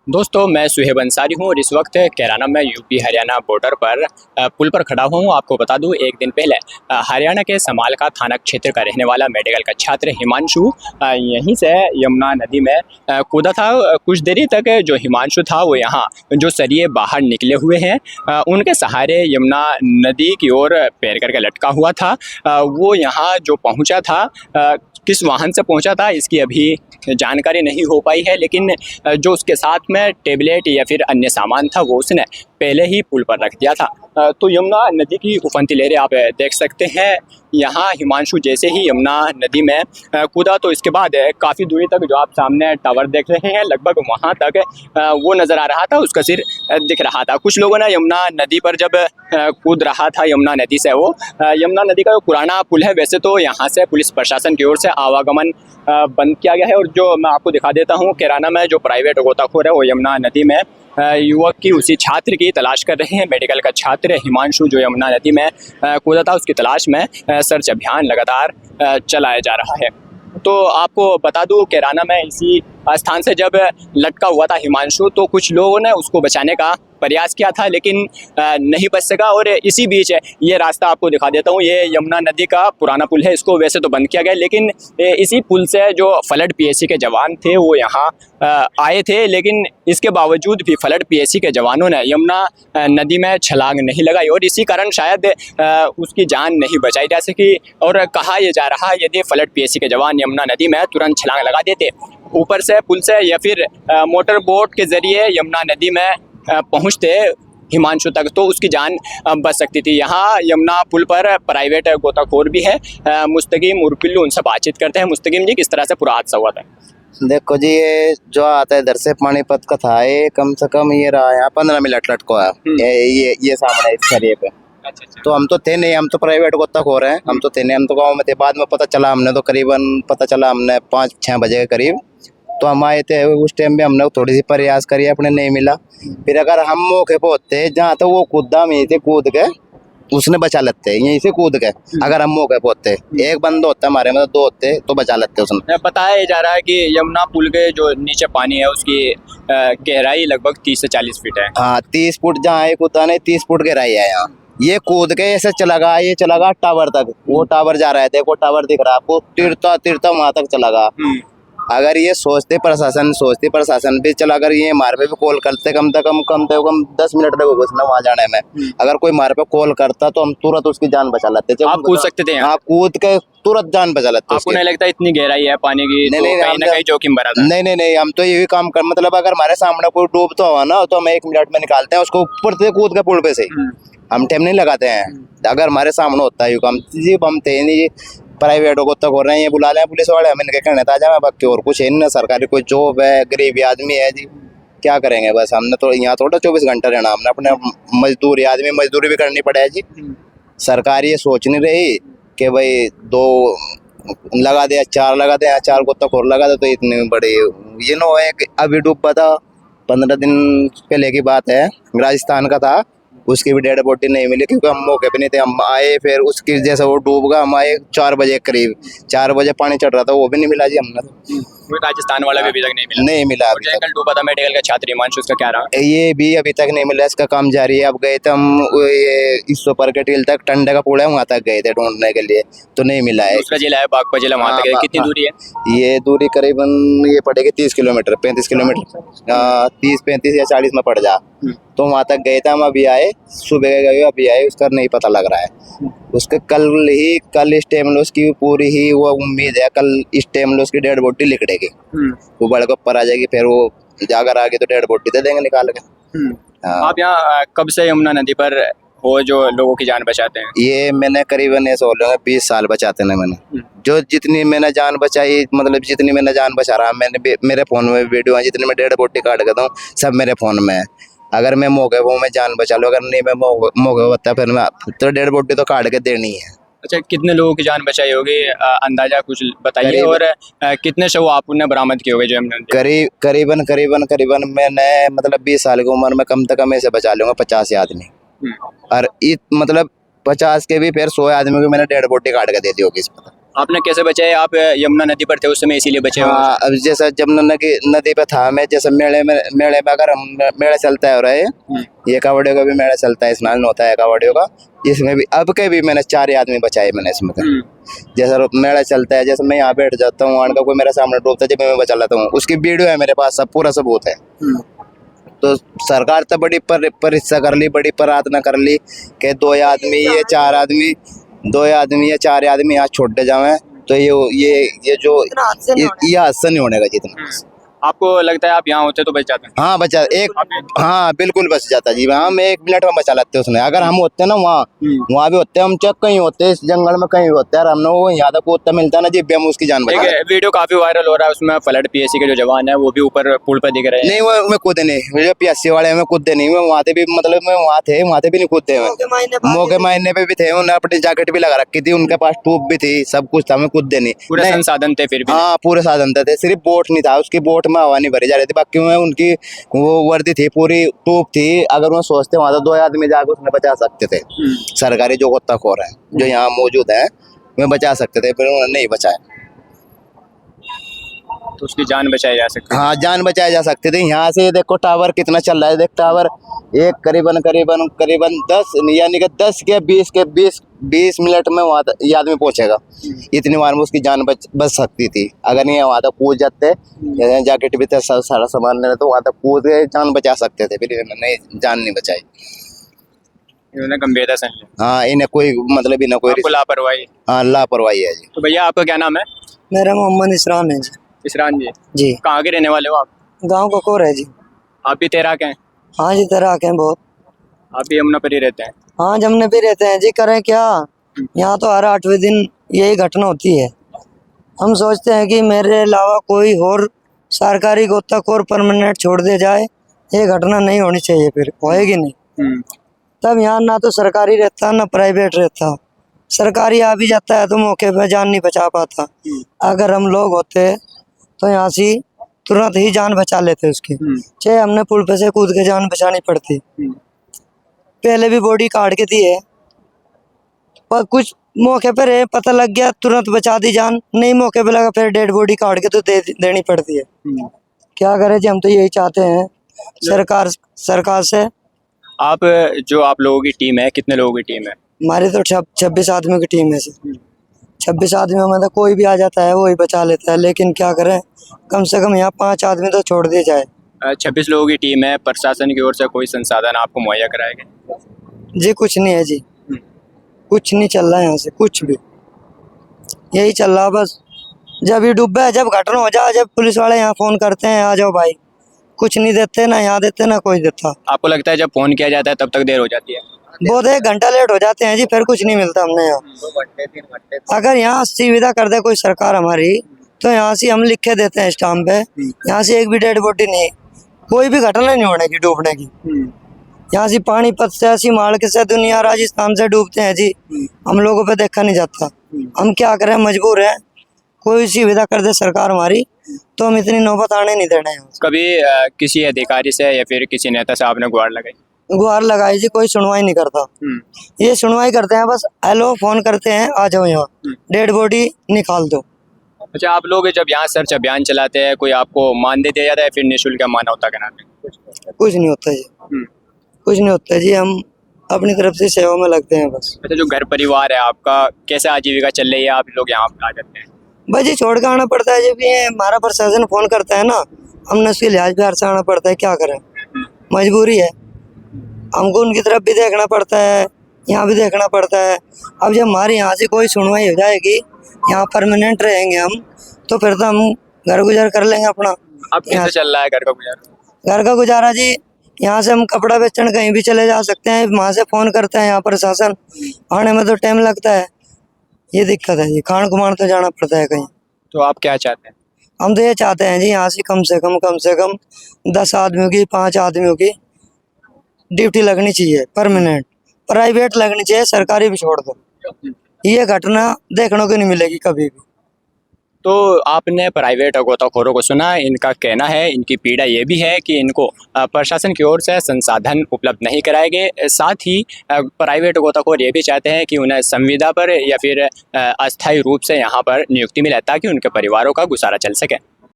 दोस्तों मैं सुहेब अंसारी हूँ और इस वक्त कैराना में यूपी हरियाणा बॉर्डर पर पुल पर खड़ा हुआ हूँ। आपको बता दूँ एक दिन पहले हरियाणा के समालका थाना क्षेत्र का रहने वाला मेडिकल का छात्र हिमांशु यहीं से यमुना नदी में कूदा था। कुछ देरी तक जो हिमांशु था वो यहाँ जो सरिये बाहर निकले हुए हैं उनके सहारे यमुना नदी की ओर पैर करके लटका हुआ था। वो यहाँ जो पहुँचा था किस वाहन से पहुंचा था इसकी अभी जानकारी नहीं हो पाई है, लेकिन जो उसके साथ में टेबलेट या फिर अन्य सामान था वो उसने पहले ही पुल पर रख दिया था। तो यमुना नदी की उफनती लहरें आप देख सकते हैं। यहाँ हिमांशु जैसे ही यमुना नदी में कूदा तो इसके बाद काफ़ी दूरी तक जो आप सामने टावर देख रहे हैं लगभग वहाँ तक वो नज़र आ रहा था, उसका सिर दिख रहा था। कुछ लोगों ने यमुना नदी पर जब कूद रहा था यमुना नदी से, वो यमुना नदी का जो पुराना पुल है वैसे तो यहाँ से पुलिस प्रशासन की ओर से आवागमन बंद किया गया है। और जो मैं आपको दिखा देता हूँ, कैराना में जो प्राइवेट गोताखोर है वो यमुना नदी में युवक की उसी छात्र की तलाश कर रहे हैं। मेडिकल का छात्र हिमांशु जो यमुना नदी में कूदा था उसकी तलाश में सर्च अभियान लगातार चलाया जा रहा है। तो आपको बता दूं कैराना में इसी स्थान से जब लटका हुआ था हिमांशु तो कुछ लोगों ने उसको बचाने का प्रयास किया था, लेकिन नहीं बच सका। और इसी बीच ये रास्ता आपको दिखा देता हूँ, ये यमुना नदी का पुराना पुल है, इसको वैसे तो बंद किया गया, लेकिन इसी पुल से जो फ्लड पीएसी के जवान थे वो यहाँ आए थे, लेकिन इसके बावजूद भी फ्लड पीएसी के जवानों ने यमुना नदी में छलांग नहीं लगाई और इसी कारण शायद उसकी जान नहीं बचाई जा सकी। और कहा यह जा रहा है यदि फ्लड पीएसी के जवान यमुना नदी में तुरंत छलांग लगा देते ऊपर से पुल से या फिर मोटर बोट के जरिए यमुना नदी में पहुंचते हिमांशु तक तो उसकी जान बच सकती थी। यहाँ यमुना पुल पर प्राइवेट गोताखोर भी है, मुस्तकीम उर्पिल्लू, उनसे बातचीत करते हैं। मुस्तकीम जी, किस तरह से पूरा हादसा हुआ था? देखो जी, ये जो आता है इधर से पानीपत का था, ये कम से कम ये रहा यहाँ 15 मिनट लटको है। ये सामने इस सरिये पे। अच्छा। तो हम तो थे नहीं, हम तो प्राइवेट गोताखोर हैं, हम तो थे नहीं, हम तो गाँव में थे। बाद में पता चला हमने तो करीबन पता चला हमने 5-6 बजे के करीब तो हम आए थे। उस टाइम में हमने थोड़ी सी प्रयास करी, अपने नहीं मिला। फिर अगर हम मौके पे होते जहाँ तो वो कूदा में से कूद के उसने बचा लेते, यहीं से कूद के अगर हम मौके पे होते, एक बंदा होता हमारे मतलब 2 होते तो बचा लेते उसने। बताया जा रहा है कि यमुना पुल के जो नीचे पानी है उसकी गहराई लगभग 30 से 40 फीट है। हाँ, 30 फुट जहाँ एक कूदा नहीं, 30 फुट गहराई है यहाँ। ये कूद के ऐसे चला गया, ये चला गया टावर तक। वो टावर जा रहा है, देखो टावर दिख रहा है आपको, तिरता तिरता वहां तक चला गया। अगर ये सोचते प्रशासन भी चला, अगर ये हमारे पे भी कॉल करते कम से कम 10 मिनट लगेगा घुसना वहाँ जाने में। अगर कोई हमारे पे कॉल करता तो हम तुरंत उसकी जान बचा लेते। आप कूद सकते थे? हाँ, कूद के तुरंत जान बचा लेते। आपको नहीं लगता इतनी गहराई है पानी की? नहीं, कहीं ना कहीं जोखिम भरा था। नहीं, हम तो यही काम कर, मतलब अगर हमारे सामने कोई डूबता हुआ ना तो हम 1 मिनट में निकालते हैं उसको ऊपर से कूद के पुल पे से। हम टाइम नहीं लगाते हैं। अगर हमारे सामने होता है हम थे नहीं, प्राइवेट को तक हो रहे हैं, ये बुला लें पुलिस वाले, हमें कहने ताजा में बाकी और कुछ है नहीं। सरकारी कोई जॉब है, गरीब आदमी है जी, क्या करेंगे? बस हमने तो यहाँ थोड़ा 24 घंटा रहना, हमने अपने मजदूरी भी करनी पड़े जी। सरकार ये सोच नहीं रही कि भाई 2 लगा दे, 4 लगा दे, 4 को तक और लगा दे तो इतनी बड़ी ये नो है। अभी डूबा था 15 दिन पहले की बात है, राजस्थान का था, उसकी भी डेड बॉडी नहीं मिली क्योंकि हम मौके पे नहीं थे। हम आए फिर उसकी जैसे वो डूब गया, हम आए 4 बजे करीब, 4 बजे पानी चढ़ रहा था, वो भी नहीं मिला जी हमने। कोई राजस्थान वाला भी अभी तक नहीं मिला। अभी कल डूबा था मेडिकल का छात्र हिमांशु, उसका क्या रहा? ये भी अभी तक नहीं मिला, इसका काम जारी है। अब गए थे हम ये इस पर के टील तक, टंडे का पुल है वहाँ तक गए थे ढूंढने के लिए, तो नहीं मिला है। उसका जिला है बागपत जिला, वहाँ तक कितनी दूरी है? ये दूरी करीबन ये पड़ेगी 30 किलोमीटर, 35 किलोमीटर, 30, 35 या 40 में पड़ जा। तो वहाँ तक गए थे हम, अभी आए, सुबह गए अभी आए, उसका नहीं पता लग रहा है। उसके कल इस टाइम में उसकी पूरी ही वो उम्मीद है, कल इस टाइम में उसकी डेड बॉडी निकलेगी, वो बड़े ऊपर आ जाएगी, फिर वो जाकर आगे तो डेड बॉडी दे देंगे निकाल के। आप यहाँ कब से यमुना नदी पर हो जो लोगों की जान बचाते हैं? ये मैंने करीबन ऐसा हो लगा 20 साल बचाते ना मैंने, जो जितनी मैंने जान बचाई, मतलब जितनी मैंने जान बचा रहा, मैंने मेरे फोन में वीडियो है, जितनी मैं डेड बॉडी काट करता हूँ सब मेरे फोन में है। अगर मैं मौके वो मैं जान बचा लूँ, अगर नहीं मैं मौके होता फिर मैं तो डेड बॉडी तो काट के देनी है। अच्छा, कितने लोगों की जान बचाई होगी अंदाजा कुछ बताइए? और कितने शव आपने बरामद किए होंगे जो हमने? करीबन मैंने मतलब 20 साल की उम्र में कम से कम ऐसे बचा लूंगा 50 आदमी। और मतलब 50 के भी फिर 100 आदमी को मैंने डेड बॉडी काट के दे दी होगी इस पर। आपने कैसे बचाए? आप यमुना नदी पर थे उस समय इसीलिए बचे हो? हाँ, अब जैसा जमुना नदी पे था मैं, जैसे मेले में अगर हम मेला चलता है, और ये कावड़ियों का भी मेला चलता है, स्नान होता है कावड़ियों का, इसमें भी अब के भी मैंने 4 आदमी बचाए मैंने इसमें। जैसा मेला चलता है, जैसे मैं यहाँ बैठ जाता हूँ, आने का कोई मेरे सामने डूबता है, जब मैं बचा लेता हूँ, उसकी वीडियो है मेरे पास, सब पूरा सबूत है। तो सरकार तो बड़ी परीक्षा कर ली, बड़ी प्रार्थना कर ली कि 2 आदमी या 4 आदमी, 2 आदमी या 4 आदमी यहाँ छोड़ जावे, तो ये जो ये हादसा नहीं होने का जितना। आपको लगता है आप यहाँ होते तो बच जाते? हाँ बचा एक, हाँ बिल्कुल बच जाता जी। हाँ, हम 1 मिनट में बचा लेते उसने। अगर हम होते ना वहाँ भी होते, हम चेक कहीं होते, इस जंगल में कहीं होते यार, हमने वो यहाँ तक कूदता मिलता ना जी, हम उसकी जान बचा। वीडियो काफी वायरल हो रहा है, उसमें फ्लड पीएससी के जो जवान है वो भी ऊपर पुल पर दिख रहे हैं। नहीं, वो मैं कूदे नहीं, मुझे पीएससी वाले में कूदे नहीं, मैं वहाँ भी मतलब मैं वहाँ थे भी नहीं कूदते। मौके मारने पे भी थे, उन्होंने अपनी जैकेट भी लगा रखी थी, उनके पास टूब भी थी, सब कुछ था, मैं कूदे नहीं। पूरे संसाधन थे फिर भी? हाँ, पूरे साधन थे, सिर्फ बोट नहीं था, उसकी बोट में हवा नहीं भरी जा रही थी, बाकी में उनकी वो वर्दी थी, पूरी टूब थी। अगर वो सोचते वहाँ तो 2 आदमी जाकर उसने बचा सकते थे। सरकारी जो गोताखोर है जो यहाँ मौजूद है, वे बचा सकते थे, फिर उन्होंने नहीं बचाया। तो उसकी जान बचाई जा सकती है? हाँ, जान बचाई जा सकती थी। यहाँ से देखो टावर कितना चल रहा है, देख टावर एक करीबन 10 यानी कि 10 के 20 मिनट में वहाँ ये आदमी पहुंचेगा। इतनी बार में उसकी जान बच सकती थी, अगर नहीं वहाँ तक कूद जाते, जैकेट भी थे, सारा सामान लेना, तो वहाँ तक कूद के जान बचा सकते थे, फिर इन्होंने जान नहीं बचाई। इन्होंने गंभीरता से लिया। हाँ, इन्हें कोई मतलब इन्हें कोई लापरवाही। हाँ, लापरवाही है जी। तो भैया आपका क्या नाम है? मेरा मोहम्मद इसरान है जी। इसरान जी? जी, कहाँ के रहने वाले हो आप? गांव ककोर है जी। आप भी तैराक हैं? हाँ जी, तैराक हैं बहुत। आप भी यमुना पर ही रहते हैं? हाँ, जमने भी रहते हैं जी, करें क्या, यहाँ तो हर 8वें दिन यही घटना होती है। हम सोचते हैं कि मेरे अलावा कोई और सरकारी गोताखोर परमानेंट छोड़ दे जाए, ये घटना नहीं होनी चाहिए, फिर होएगी नहीं। तब यहाँ ना तो सरकारी रहता ना प्राइवेट रहता, सरकारी आ भी जाता है तो मौके पर जान नहीं बचा पाता। अगर हम लोग होते तो यहाँ से तुरंत ही जान बचा लेते उसकी, चाहे हमने पुल पे से कूद के जान बचानी पड़ती। पहले भी बॉडी काट के दी है, पर कुछ मौके पर है, पता लग गया तुरंत बचा दी जान, नहीं मौके पे लगा फिर डेड बॉडी काट के तो देनी पड़ती है। क्या करें जी, हम तो यही चाहते हैं सरकार से। आप जो आप लोगों की टीम है, कितने लोगों की टीम है? हमारी तो 26 आदमियों की टीम है सर। 26 आदमियों में तो कोई भी आ जाता है वही बचा लेता है, लेकिन क्या करें, कम से कम यहाँ 5 आदमी तो छोड़ दिए जाए। 26 लोगों की टीम है, प्रशासन की ओर से कोई संसाधन आपको मुहैया कराए गए? जी कुछ नहीं है जी, कुछ नहीं चल रहा है यहाँ से, कुछ भी यही चल रहा बस। जब ये डूबा है, जब घटना हो जाए, जब पुलिस वाले यहाँ फोन करते हैं आ जाओ भाई, कुछ नहीं देते, ना यहाँ देते ना कोई देता। आपको लगता है जब फोन किया जाता है तब तक देर हो जाती है? बहुत 1 घंटा लेट हो जाते हैं जी, फिर कुछ नहीं मिलता हमने यहाँ। अगर यहाँ सुविधा कर दे कोई सरकार हमारी, तो यहाँ से हम लिख के देते हैं स्टाम्प पे, यहाँ से एक भी डेड बॉडी नहीं, कोई भी घटना नहीं होने की डूबने की। यहाँ से पानीपत से, ऐसी माड़क से, दुनिया राजस्थान से डूबते हैं जी, हम लोगों पे देखा नहीं जाता। हम क्या करें, मजबूर हैं, कोई सुविधा कर दे सरकार हमारी, तो हम इतनी नौबत आने नहीं देना है। कभी किसी अधिकारी से या फिर किसी नेता से आपने गुहार लगाई? गुहार लगाई जी, कोई सुनवाई नहीं करता। ये सुनवाई करते हैं बस, हेलो फोन करते हैं आ जाओ यहाँ, डेड बॉडी निकाल दो। अच्छा, आप लोग जब यहाँ सर्च अभियान चलाते हैं, कोई आपको मानदेय दिया जाता है फिर निःशुल्क मानवता के नाम पे? कुछ नहीं होता जी, कुछ नहीं होता जी, हम अपनी तरफ से सेवा में लगते हैं बस। अच्छा, जो घर परिवार है आपका, कैसे आजीविका चल रही है? आप लोग यहाँ आ जाते हैं? भाई जी छोड़ के आना पड़ता है, जब ये हमारा प्रशासन फोन करता है ना, हमने उसके लिहाज प्यार से आना पड़ता है, क्या करें, मजबूरी है, हमको उनकी तरफ भी देखना पड़ता है, यहाँ भी देखना पड़ता है। अब जब हमारे यहाँ से कोई सुनवाई हो जाएगी, यहाँ परमानेंट रहेंगे हम, तो फिर तो हम घर गुजार कर लेंगे अपना। अब कैसे चल रहा है घर का गुजारा? घर का गुजारा जी, यहाँ से हम कपड़ा बेचने कहीं भी चले जा सकते हैं, वहाँ से फोन करते हैं यहाँ प्रशासन, आने में तो टाइम लगता है, ये दिक्कत है जी, खान कुमान तो जाना पड़ता है कहीं। तो आप क्या चाहते हैं? हम तो ये चाहते हैं जी, यहाँ से कम से कम 10 आदमियों की, 5 आदमियों की ड्यूटी लगनी चाहिए परमानेंट, प्राइवेट लगनी चाहिए, सरकारी भी छोड़ दो, ये घटना देखने को नहीं मिलेगी कभी भी। तो आपने प्राइवेट गोताखोरों को सुना, इनका कहना है, इनकी पीड़ा ये भी है कि इनको प्रशासन की ओर से संसाधन उपलब्ध नहीं कराए गए। साथ ही प्राइवेट गोताखोर ये भी चाहते हैं कि उन्हें संविदा पर या फिर अस्थायी रूप से यहाँ पर नियुक्ति मिले ताकि उनके परिवारों का गुजारा चल सके।